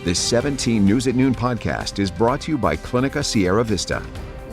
This 17 News at Noon podcast is brought to you by Clinica Sierra Vista.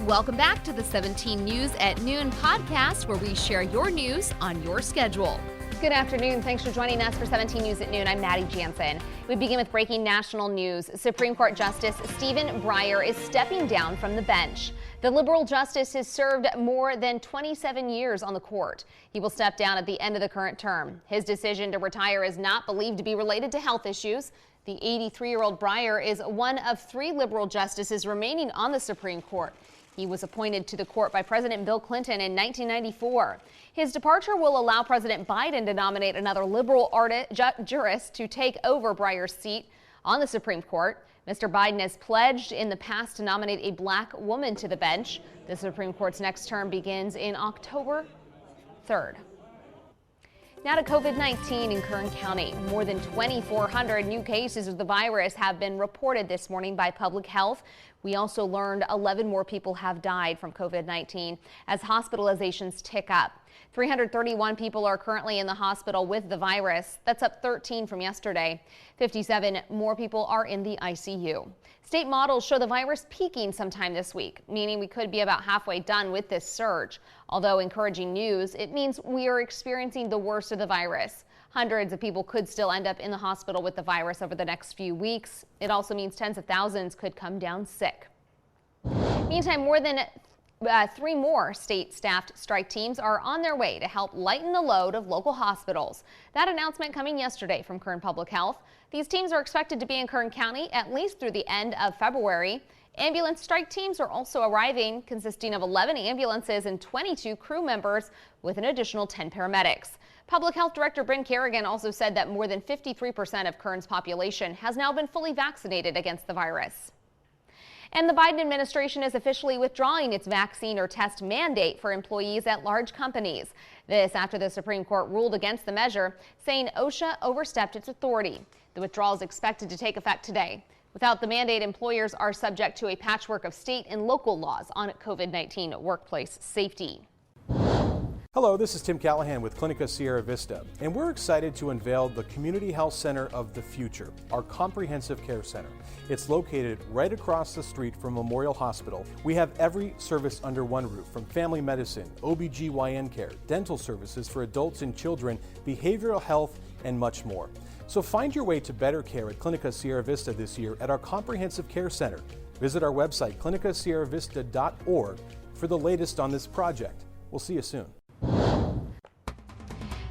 Welcome back to the 17 News at Noon podcast, where we share your news on your schedule. Good afternoon. Thanks for joining us for 17 News at Noon. I'm Maddie Jansen. We begin with breaking national news. Supreme Court Justice Stephen Breyer is stepping down from the bench. The liberal justice has served more than 27 years on the court. He will step down at the end of the current term. His decision to retire is not believed to be related to health issues. The 83-year-old Breyer is one of 3 liberal justices remaining on the Supreme Court. He was appointed to the court by President Bill Clinton in 1994. His departure will allow President Biden to nominate another liberal jurist to take over Breyer's seat on the Supreme Court. Mr. Biden has pledged in the past to nominate a black woman to the bench. The Supreme Court's next term begins in October 3rd. Now to COVID-19 in Kern County. More than 2,400 new cases of the virus have been reported this morning by Public Health. We also learned 11 more people have died from COVID-19 as hospitalizations tick up. 331 people are currently in the hospital with the virus. That's up 13 from yesterday. 57 more people are in the ICU. State models show the virus peaking sometime this week, meaning we could be about halfway done with this surge. Although encouraging news, it means we are experiencing the worst of the virus. Hundreds of people could still end up in the hospital with the virus over the next few weeks. It also means tens of thousands could come down sick. Meantime, more than 3 more state-staffed strike teams are on their way to help lighten the load of local hospitals. That announcement coming yesterday from Kern Public Health. These teams are expected to be in Kern County at least through the end of February. Ambulance strike teams are also arriving, consisting of 11 ambulances and 22 crew members with an additional 10 paramedics. Public Health Director Bryn Kerrigan also said that more than 53% of Kern's population has now been fully vaccinated against the virus. And the Biden administration is officially withdrawing its vaccine or test mandate for employees at large companies. This after the Supreme Court ruled against the measure, saying OSHA overstepped its authority. The withdrawal is expected to take effect today. Without the mandate, employers are subject to a patchwork of state and local laws on COVID-19 workplace safety. Hello, this is Tim Callahan with Clinica Sierra Vista, and we're excited to unveil the Community Health Center of the Future, our comprehensive care center. It's located right across the street from Memorial Hospital. We have every service under one roof, from family medicine, OBGYN care, dental services for adults and children, behavioral health, and much more. So find your way to better care at Clinica Sierra Vista this year at our comprehensive care center. Visit our website, clinicasierravista.org, for the latest on this project. We'll see you soon.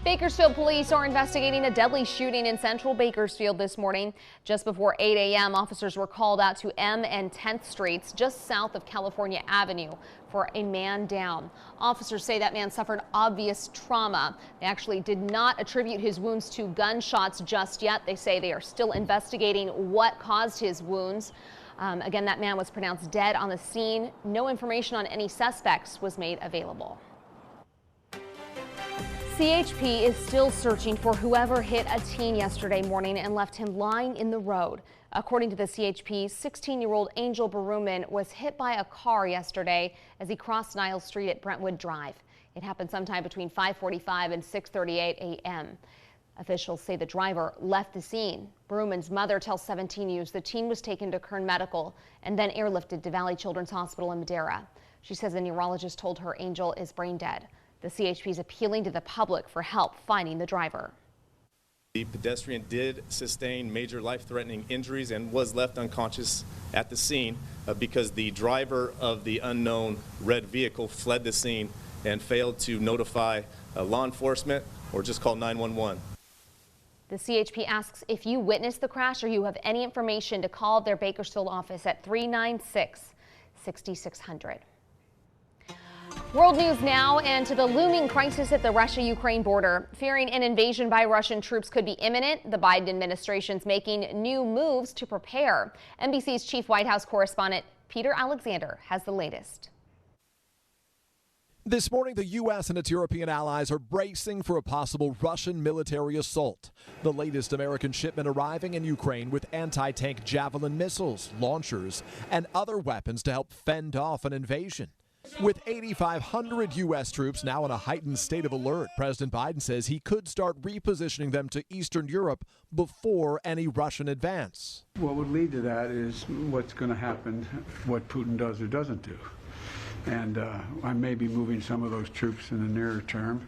Bakersfield police are investigating a deadly shooting in central Bakersfield this morning. Just before 8 a.m., officers were called out to M and 10th Streets, just south of California Avenue, for a man down. Officers say that man suffered obvious trauma. They actually did not attribute his wounds to gunshots just yet. They say they are still investigating what caused his wounds. Again, that man was pronounced dead on the scene. No information on any suspects was made available. CHP is still searching for whoever hit a teen yesterday morning and left him lying in the road. According to the CHP, 16-year-old Angel Baruman was hit by a car yesterday as he crossed Niles Street at Brentwood Drive. It happened sometime between 5:45 and 6:38 a.m. Officials say the driver left the scene. Baruman's mother tells 17 News the teen was taken to Kern Medical and then airlifted to Valley Children's Hospital in Madera. She says a neurologist told her Angel is brain dead. The CHP is appealing to the public for help finding the driver. The pedestrian did sustain major life-threatening injuries and was left unconscious at the scene because the driver of the unknown red vehicle fled the scene and failed to notify law enforcement or just call 911. The CHP asks if you witnessed the crash or you have any information to call their Bakersfield office at 396-6600. World news now, and to the looming crisis at the Russia-Ukraine border. Fearing an invasion by Russian troops could be imminent, the Biden administration's making new moves to prepare. NBC's chief White House correspondent Peter Alexander has the latest. This morning, the U.S. and its European allies are bracing for a possible Russian military assault. The latest American shipment arriving in Ukraine with anti-tank Javelin missiles, launchers, and other weapons to help fend off an invasion. With 8,500 U.S. troops now in a heightened state of alert, President Biden says he could start repositioning them to Eastern Europe before any Russian advance. What would lead to that is what's going to happen, what Putin does or doesn't do. And I may be moving some of those troops in the nearer term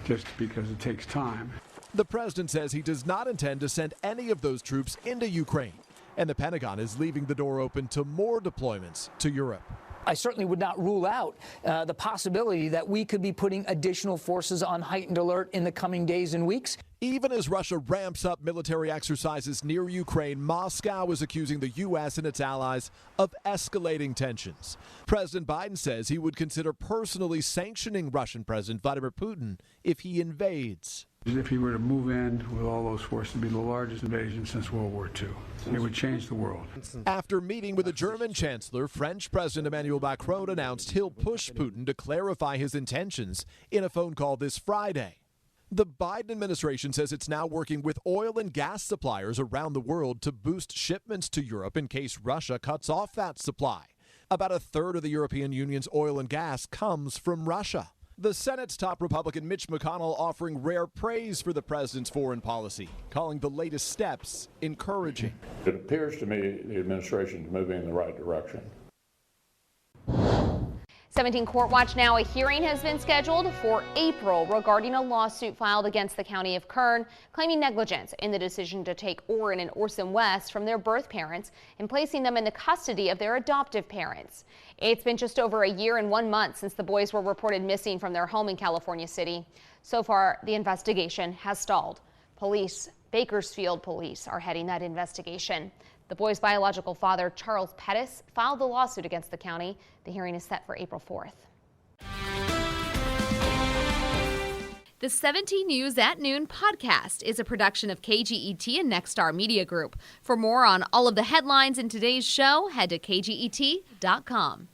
just because it takes time. The president says he does not intend to send any of those troops into Ukraine, and the Pentagon is leaving the door open to more deployments to Europe. I certainly would not rule out the possibility that we could be putting additional forces on heightened alert in the coming days and weeks. Even as Russia ramps up military exercises near Ukraine, Moscow is accusing the U.S. and its allies of escalating tensions. President Biden says he would consider personally sanctioning Russian President Vladimir Putin if he invades. If he were to move in with all those forces, it would be the largest invasion since World War II. It would change the world. After meeting with the German Chancellor, French President Emmanuel Macron announced he'll push Putin to clarify his intentions in a phone call this Friday. The Biden administration says it's now working with oil and gas suppliers around the world to boost shipments to Europe in case Russia cuts off that supply. About a third of the European Union's oil and gas comes from Russia. The Senate's top Republican Mitch McConnell offering rare praise for the president's foreign policy, calling the latest steps encouraging. It appears to me the administration is moving in the right direction. 17 Court Watch now. A hearing has been scheduled for April regarding a lawsuit filed against the county of Kern, claiming negligence in the decision to take Orrin and Orson West from their birth parents and placing them in the custody of their adoptive parents. It's been just over a year and 1 month since the boys were reported missing from their home in California City. So far, the investigation has stalled. Bakersfield police are heading that investigation. The boys' biological father, Charles Pettis, filed the lawsuit against the county. The hearing is set for April 4th. The 17 News at Noon podcast is a production of KGET and Nexstar Media Group. For more on all of the headlines in today's show, head to kget.com.